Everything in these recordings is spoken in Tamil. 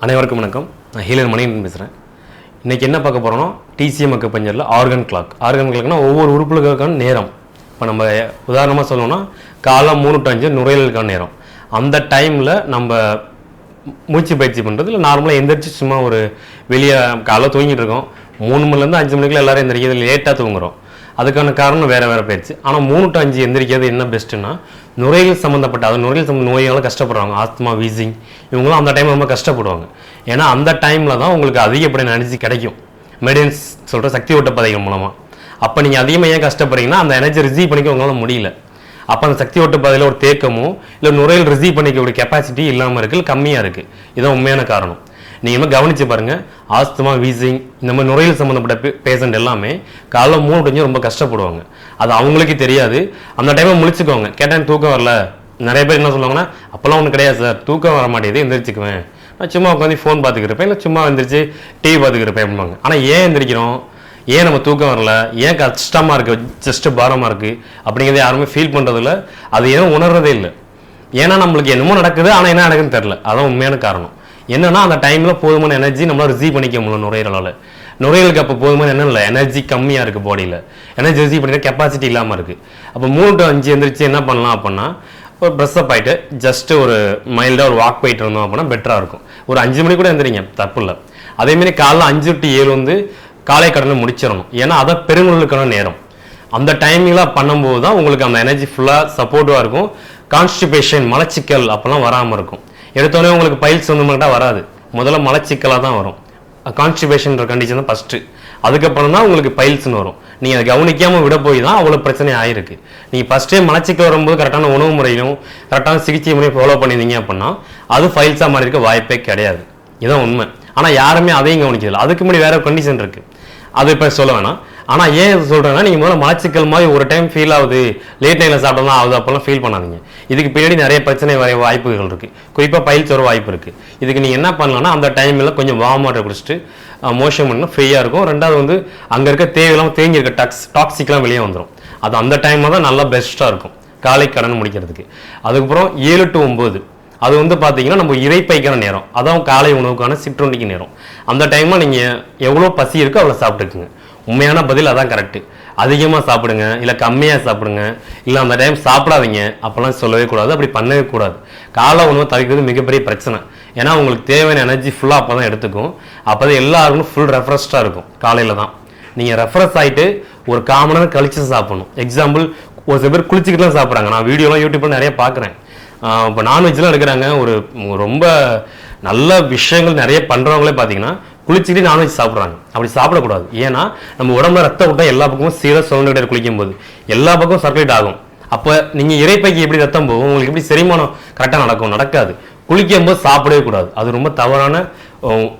அனைவருக்கும் வணக்கம். நான் ஹீலர் மணிகண்டன் பேசுகிறேன். இன்றைக்கி என்ன பார்க்க போகிறோன்னா டிசிஎம் அக்குபஞ்சரில் ஆர்கன் கிளாக். ஆர்கன் கிளாக்னா ஒவ்வொரு உறுப்புகளுக்கான நேரம். இப்போ நம்ம உதாரணமாக சொல்லணும்னா காலை 3 to 5 நுரையீரலுக்கான நேரம். அந்த டைமில் நம்ம மூச்சு பயிற்சி பண்ணுறது இல்லை நார்மலாக எந்திரிச்சு சும்மா ஒரு வெளியே காலைல தூங்கிட்டு இருக்கோம். 3 மணிலேருந்து 5 மணிக்குள்ள எல்லோரும் எந்திரிக்கிறது லேட்டாக தூங்குறோம். அதுக்கான காரணம் வேறு பயிற்சி. ஆனால் 3 to 5 எந்திரிக்கிறது என்ன பெஸ்ட்டுன்னா, நுரையீரல் சம்மந்தப்பட்ட அது நுரையீரல் சம்மந்த நோயால் கஷ்டப்படுறாங்க, ஆஸ்துமா, வீசிங், இவங்களும் அந்த டைமில் ரொம்ப கஷ்டப்படுவாங்க. ஏன்னா அந்த டைமில் தான் உங்களுக்கு அதிகப்படியான எனர்ஜி கிடைக்கும், மெடியன்ஸ் சொல்கிற சக்தி ஓட்ட பதைகள் மூலமாக. அப்போ நீங்கள் அதிகமாக ஏன் கஷ்டப்படுறீங்கன்னா, அந்த எனர்ஜி ரிசீவ் பண்ணிக்க உங்களால் முடியல. அப்போ அந்த சக்தி ஓட்ட பாதையில் ஒரு தேக்கமோ இல்லை நுரையீரல் ரிசீவ் பண்ணிக்கக்கூடிய கெப்பாசிட்டி இல்லாமல் இருக்குது, கம்மியாக இருக்குது. இதுதான் உண்மையான காரணம். நீங்கள் கவனித்து பாருங்கள், ஆஸ்துமா, வீசிங் இந்த மாதிரி நுரையீரல் சம்மந்தப்பட்ட பேஷண்ட் எல்லாமே காலைல 3 to 5 ரொம்ப கஷ்டப்படுவாங்க. அது அவங்களுக்கே தெரியாது. அந்த டைமில் முழிச்சுக்குவாங்க. கேட்டேன் தூக்கம் வரல, நிறைய பேர் என்ன சொல்லுவாங்கன்னா, அப்போல்லாம் ஒன்றும் கிடையாது சார், தூக்கம் வர மாட்டேங்குது, எந்திரிச்சுக்குவேன், நான் சும்மா உட்காந்து ஃபோன் பார்த்துக்கிருப்பேன், இல்லை சும்மா எந்திரிச்சு டிவி பார்த்துக்கிருப்பேன் அப்படிம்பாங்க. ஆனால் ஏன் எந்திரிக்கிறோம், ஏன் நம்ம தூக்கம் வரல, ஏன் கஷ்டமாக இருக்குது, ஜஸ்ட்டு பாரமாக இருக்குது அப்படிங்கிறத யாருமே ஃபீல் பண்ணுறதில்ல, அது ஏன் உணர்றதே இல்லை. ஏன்னா நம்மளுக்கு என்னமோ நடக்குது, ஆனால் என்ன நடக்குதுன்னு தெரில. அதான் உண்மையான காரணம். என்னன்னா அந்த டைமில் போதுமான எனர்ஜி நம்மளால் ரிசீவ் பண்ணிக்க முடியல நுரையீரலால். நுரையீரலுக்கு அப்போ போதுமான என்ன இல்லை, எனர்ஜி கம்மியாக இருக்குது, பாடியில் எனர்ஜி ரிசீவ் பண்ணிக்க கெப்பாசிட்டி இல்லாமல் இருக்குது. அப்போ 3 to 5 எந்திரிச்சு என்ன பண்ணலாம் அப்படின்னா, ஒரு ப்ரெஷ்அப் ஆகிட்டு ஜஸ்ட்டு ஒரு மைல்டாக ஒரு வாக் போயிட்டு இருந்தோம் அப்படின்னா பெட்டராக இருக்கும். ஒரு 5 மணி கூட எந்திரிங்க, தப்பு இல்லை. அதேமாரி காலைல 5 to 7 காலை கடனை முடிச்சிடணும். ஏன்னா அதான் பெருங்குடலுக்கான நேரம். அந்த டைமிங்லாம் பண்ணும்போது தான் உங்களுக்கு அந்த எனர்ஜி ஃபுல்லாக சப்போர்ட்டிவாக இருக்கும். கான்ஸ்டிபேஷன், மலச்சிக்கல் அப்போல்லாம் வராமல் இருக்கும். எடுத்தோடனே உங்களுக்கு பைல்ஸ் வந்துமாட்டா வராது, முதல்ல மலச்சிக்கலாக தான் வரும். கான்ஸ்டிபேஷன்ற கண்டிஷன் தான் ஃபஸ்ட்டு, அதுக்கப்புறம் தான் உங்களுக்கு பைல்ஸ்னு வரும். நீங்கள் அதை கவனிக்காமல் விட போய் தான் அவ்வளோ பிரச்சனை ஆகிருக்கு. நீங்கள் ஃபஸ்ட்டே மலச்சிக்கல் வரும்போது கரெக்டான உணவு முறையும் கரெக்டான சிகிச்சை முறையும் ஃபாலோ பண்ணியிருந்தீங்க அப்படின்னா அது ஃபைல்ஸாக மாறி இருக்க வாய்ப்பே கிடையாது. இதுதான் உண்மை. ஆனால் யாருமே அதையும் கவனிக்கல. அதுக்கு முன்னாடி வேறு கண்டிஷன் இருக்குது, அது இப்போ சொல்ல வேணாம். ஆனால் ஏன் சொல்கிறேன்னா, நீங்கள் முதல்ல மலச்சிக்கல் மாதிரி ஒரு டைம் ஃபீல் ஆகுது, லேட் நைட்டில் சாப்பிட்டோம்னா ஆகுது, அப்போல்லாம் ஃபீல் பண்ணாதீங்க. இதுக்கு பின்னாடி நிறைய பிரச்சனை வர வாய்ப்புகள் இருக்குது, குறிப்பாக பைல்ஸ் வர வாய்ப்பு இருக்குது. இதுக்கு நீங்கள் என்ன பண்ணலாம்னா, அந்த டைமில் கொஞ்சம் வார்ம் வாட்டர் குடிச்சிட்டு மோஷன் பண்ணால் ஃப்ரீயாக இருக்கும். ரெண்டாவது அங்கே இருக்க தேவையில்லாமல் தேங்கியிருக்க டாக்ஸிக்லாம் வெளியே வந்துடும். அது அந்த டைமில் தான் நல்லா பெஸ்ட்டாக இருக்கும் காலை கடன் முடிக்கிறதுக்கு. அதுக்கப்புறம் 7 to 9 அது பார்த்தீங்கன்னா நம்ம இறைப்பைக்கான நேரம், அதான் காலை உணவுக்கான சிற்றுண்டிக்கு நேரம். அந்த டைமில் நீங்கள் எவ்வளோ பசி இருக்கோ அவ்வளோ சாப்பிட்டுக்குங்க. உண்மையான பதில் அதான் கரெக்டு. அதிகமாக சாப்பிடுங்க, இல்லை கம்மியாக சாப்பிடுங்க, இல்லை அந்த டைம் சாப்பிடாதீங்க அப்போல்லாம் சொல்லவே கூடாது, அப்படி பண்ணவே கூடாது. காலை உணவு தவிர்க்கிறது மிகப்பெரிய பிரச்சனை. ஏன்னா உங்களுக்கு தேவையான எனர்ஜி ஃபுல்லாக அப்போ தான் எடுத்துக்கும். அப்போ தான் எல்லாருக்கும் ஃபுல் ரெஃப்ரெஷ்டாக இருக்கும். காலையில் தான் நீங்கள் ரெஃப்ரெஷ் ஆகிட்டு ஒரு 1/4 மணி நேரம் கழிச்சு சாப்பிடணும். எக்ஸாம்பிள், ஒரு சில பேர் குளிச்சுக்கிட்டுலாம் சாப்பிட்றாங்க. நான் வீடியோலாம் யூடியூப்பில் நிறைய பார்க்குறேன். இப்போ நான்வெஜ்லாம் எடுக்கிறாங்க, ஒரு ரொம்ப நல்ல விஷயங்கள் நிறைய பண்ணுறவங்களே பார்த்தீங்கன்னா குளிச்சுக்கிட்டு நான்வெஜ் சாப்பிட்றாங்க. அப்படி சாப்பிடக்கூடாது. ஏன்னா நம்ம உடம்புல ரத்த விட்டால் எல்லா பக்கமும் சீராக சுரண்டுகிட்டே குளிக்கும் போது எல்லா பக்கமும் சர்க்குலேட் ஆகும். அப்போ நீங்கள் இறைப்பைக்கு எப்படி ரத்தம் போகும், உங்களுக்கு எப்படி செரிமானம் கரெக்டாக நடக்காது. குளிக்கும் போது சாப்பிடவே கூடாது. அது ரொம்ப தவறான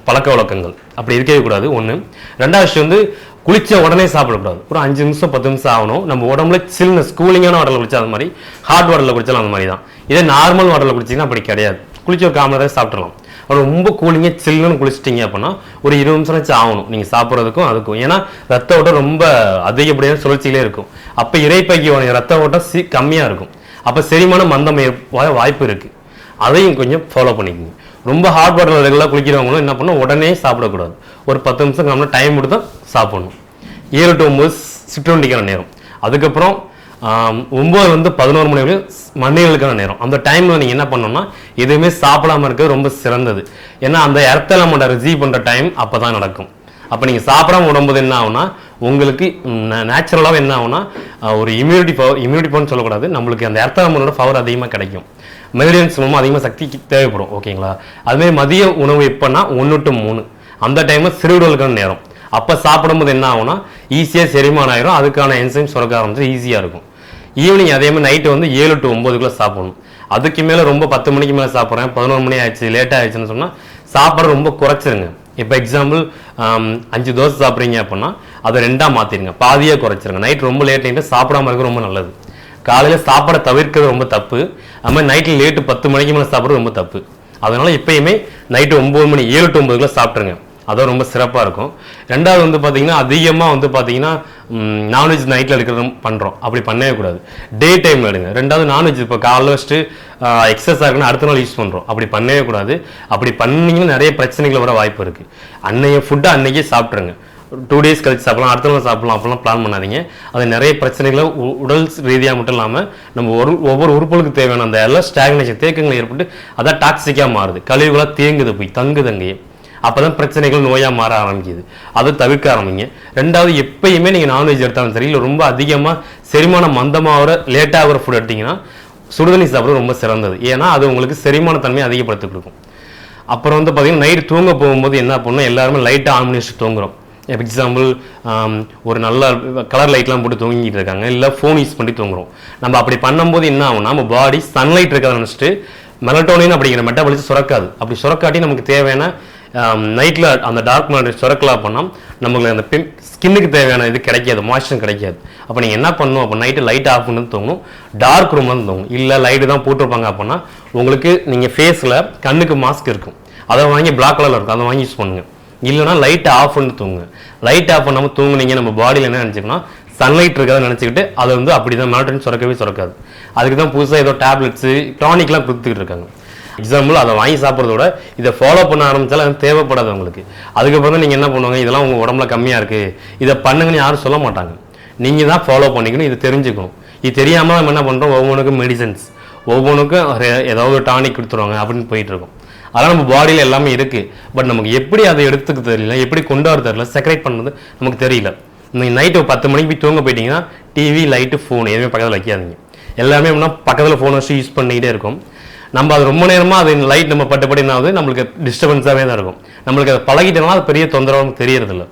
பழக்க வழக்கங்கள். அப்படி இருக்கவே கூடாது. ஒன்று. ரெண்டாவது விஷயம் குளிச்ச உடனே சாப்பிடக்கூடாது. ஒரு 5 நிமிஷம் 10 நிமிஷம் ஆகணும். நம்ம உடம்புல சில்னஸ், கூலிங்கான வாட்டரில் குளிச்சா அது மாதிரி, ஹாட் வாட்டரில் குளிச்சாலும் அந்த மாதிரி தான். இதே நார்மல் வாட்டரில் குளிச்சிங்கன்னா அப்படி கிடையாது. குளிச்சு ஒரு 1/4 மணி நேரம் சாப்பிட்றலாம். ரொம்ப கூலிங்காக சில்லுன்னு குளிச்சிட்டிங்க அப்படின்னா ஒரு 20 நிமிஷம் ஆகணும் நீங்கள் சாப்பிட்றதுக்கும் அதுக்கும். ஏன்னா ரத்த ஓட்டம் ரொம்ப அதிகப்படியான சுழற்சியிலே இருக்கும். அப்போ இறைப்பைக்கு ரத்த ஓட்டம் கம்மியாக இருக்கும். அப்போ செரிமானம் மந்தம் வாய்ப்பு இருக்குது. அதையும் கொஞ்சம் ஃபாலோ பண்ணிக்கோங்க. ரொம்ப ஹாட் வாட்டரில் ரெகுலராக குளிக்கிறவங்களும் என்ன பண்ணணும், உடனே சாப்பிடக்கூடாது. ஒரு 10 நிமிஷம் நம்ம டைம் கொடுத்து தான் சாப்பிடணும். 7 to 9 சிற்றுண்டிக்கான நேரம். அதுக்கப்புறம் 9 to 11 மணி வரையும் மண்ணீரலுக்கான நேரம். அந்த டைமில் நீங்கள் என்ன பண்ணணும்னா எதுவுமே சாப்பிடாமல் இருக்கிறது ரொம்ப சிறந்தது. ஏன்னா அந்த இடத்துல நம்ம ரிசீவ் பண்ணுற டைம் அப்போ தான் நடக்கும். அப்போ நீங்கள் சாப்பிடாம விடும்போது என்ன ஆகுனா, உங்களுக்கு நேச்சுரலாக என்ன ஆகுனா ஒரு இம்யூனிட்டி பவர்னு சொல்லக்கூடாது, நம்மளுக்கு அந்த இடத்துல நம்மளோட பவர் அதிகமாக கிடைக்கும். மெரிடியன்ஸ் மூலமாக அதிகமாக சக்தி தேவைப்படும். ஓகேங்களா? அதுமாதிரி மதிய உணவு எப்போன்னா 1 to 3 அந்த டைமில் சிறுவிடலுக்கான நேரம். அப்போ சாப்பிடும்போது என்ன ஆகுனா ஈஸியாக செரிமானம் ஆயிரும், அதுக்கான என்சைம் சுரக்க ஆரம்பிச்சு ஈஸியாக இருக்கும். ஈவினிங் அதேமாதிரி நைட்டு 7 to 9 சாப்பிடணும். அதுக்கு மேலே ரொம்ப 10 மணிக்கு மேலே சாப்பிட்றேன், 11 மணி ஆயிடுச்சு, லேட்டாக ஆயிடுச்சுன்னு சொன்னால் சாப்பிட்ற ரொம்ப குறைச்சிருங்க. இப்போ எக்ஸாம்பிள் 5 தோசை சாப்பிட்றீங்க அப்படின்னா அதை 2ஆக மாற்றிடுங்க, பாதியாக குறைச்சிருங்க. நைட் ரொம்ப லேட் நைட்டு சாப்பிடாம இருக்க ரொம்ப நல்லது. காலையில் சாப்பிட தவிர்க்கிறது ரொம்ப தப்பு. அது மாதிரி நைட்டில் லேட்டு 10 மணிக்கு மேலே சாப்பிட்றது ரொம்ப தப்பு. அதனால் எப்பயுமே நைட்டு 9 மணி 7 to 9 சாப்பிட்ருங்க. அதான் ரொம்ப சிறப்பாக இருக்கும். ரெண்டாவது வந்து பார்த்தீங்கன்னா அதிகமாக வந்து பார்த்தீங்கன்னா நான்வெஜ் நைட்டில் எடுக்கிறது பண்ணுறோம், அப்படி பண்ணவே கூடாது. டே டைமில் எடுங்க. ரெண்டாவது நான்வெஜ் இப்போ காலைல வச்சுட்டு எக்ஸஸ் ஆகுன்னு அடுத்த நாள் யூஸ் பண்ணுறோம், அப்படி பண்ணவே கூடாது. அப்படி பண்ணிங்கன்னா நிறைய பிரச்சனைகள் வர வாய்ப்பு இருக்குது. அன்னைய ஃபுட்டை அன்னைக்கே சாப்பிட்ருங்க. 2 days கழிச்சு சாப்பிடலாம், அடுத்த நாள் சாப்பிடலாம் அப்படிலாம் பிளான் பண்ணாதீங்க. அது நிறைய பிரச்சனைகளை உடல் ரீதியாக மட்டும் இல்லாமல் நம்ம ஒவ்வொரு உறுப்புகளுக்கு தேவையான அந்த எல்லாம் ஸ்டாக்னேஷன் தேக்கங்கள் ஏற்பட்டு அதான் டாக்ஸிக்காக மாறுது. கழிவுகளாக தேங்குது, போய் தங்குது அங்கேயே. அப்போ தான் பிரச்சனைகள் நோயாக மாற ஆரம்பிக்குது. அதை தவிர்க்க ஆரம்பிங்க. ரெண்டாவது, எப்பயுமே நீங்கள் நான்வெஜ் எடுத்தாலும் சரி, இல்லை ரொம்ப அதிகமாக செரிமானம் மந்தமாகிற லேட்டாகிற ஃபுட் எடுத்திங்கன்னா சுடுதண்ணி சாப்பிட்றது ரொம்ப சிறந்தது. ஏன்னா அது உங்களுக்கு செரிமான தன்மையை அதிகப்படுத்தி கொடுக்கும். அப்புறம் வந்து பார்த்தீங்கன்னா நைட்டு தூங்க போகும்போது என்ன பண்ணணும், எல்லாருமே லைட்டாக ஆன் பண்ணி வச்சுட்டு தூங்குறோம். எக்ஸாம்பிள் ஒரு நல்ல கலர் லைட்லாம் போட்டு தூங்கிட்டு இருக்காங்க, இல்லை ஃபோன் யூஸ் பண்ணி தூங்குறோம். நம்ம அப்படி பண்ணும்போது என்ன ஆகும்னா, நம்ம பாடி சன்லைட் இருக்கிறத நினச்சிட்டு மெலட்டோனின் அப்படிங்கிற மெட்டபாலிசம் சுரக்காது. அப்படி சுரக்காட்டி நமக்கு தேவையான நைட்டில் அந்த டார்க் மேட்டர் சுரக்கலாம் பண்ணால் நமக்கு அந்த ஸ்கின்னுக்கு தேவையான இது கிடைக்காது, மாய்ஸ்சர் கிடைக்காது. அப்போ நீங்கள் என்ன பண்ணணும், அப்போ நைட்டு லைட் ஆஃப் பண்ணி தூங்கணும், டார்க் ரூம் வந்து தூங்கணும். இல்லை லைட்டு தான் போட்டிருப்பாங்க அப்படின்னா உங்களுக்கு நீங்கள் ஃபேஸில் கண்ணுக்கு மாஸ்க் இருக்கும், அதை வாங்கி பிளாக் கலரில் இருக்கும், அதை வாங்கி யூஸ் பண்ணுங்கள். இல்லைனா லைட்டை ஆஃப் பண்ணி தூங்குங்க. லைட் ஆஃப் பண்ணாமல் தூங்குனீங்க, நம்ம பாடியில் என்ன நினச்சிக்கணும், சன்லைட் இருக்கிறத நினச்சிக்கிட்டு அதை வந்து அப்படி தான் மெலட்டோனின் சுரக்கவே சுரக்காது. அதுக்கு தான் புதுசாக ஏதோ டேப்லெட்ஸு டானிக்லாம் கொடுத்துக்கிட்டு இருக்காங்க. எக்ஸாம்பிள் அதை வாங்கி சாப்பிட்றதோட இதை ஃபாலோ பண்ண ஆரம்பித்தாலும் அது தேவைப்படாது உங்களுக்கு. அதுக்கப்புறம் தான் நீங்கள் என்ன பண்ணுவாங்க, இதெல்லாம் உங்கள் உடம்புல கம்மியாக இருக்குது, இதை பண்ணுங்கன்னு யாரும் சொல்ல மாட்டாங்க. நீங்கள் தான் ஃபாலோ பண்ணிக்கணும், இது தெரிஞ்சுக்கணும். இது தெரியாமல் நம்ம என்ன பண்ணுறோம், ஒவ்வொன்றுக்கும் மெடிசன்ஸ், ஒவ்வொன்றுக்கும் ஏதாவது ஒரு டானிக் கொடுத்துருவாங்க அப்படின்னு போயிட்டுருக்கோம். அதெல்லாம் நம்ம பாடியில் எல்லாமே இருக்குது. பட் நமக்கு எப்படி அதை எடுத்துக்க தெரியல, எப்படி கொண்டு வர தெரியல, செக்ரேட் பண்ணுறது நமக்கு தெரியல. நீங்கள் நைட்டு 10 மணிக்கு போய் தூங்க போயிட்டீங்கன்னா டிவி, லைட்டு, ஃபோன் எதுவுமே பக்கத்தில் வைக்காதீங்க. எல்லாமே எப்படின்னா பக்கத்தில் ஃபோன் வச்சு யூஸ் பண்ணிக்கிட்டே இருக்கும். நம்ம அது ரொம்ப நேரமாக அது லைட் நம்ம பட்டப்படி என்ன ஆகுது, நம்மளுக்கு டிஸ்டர்பன்ஸாகவே தான் இருக்கும். நம்மளுக்கு அதை பழகிட்டோம்னா அது பெரிய தொந்தரவு தெரியறதில்ல.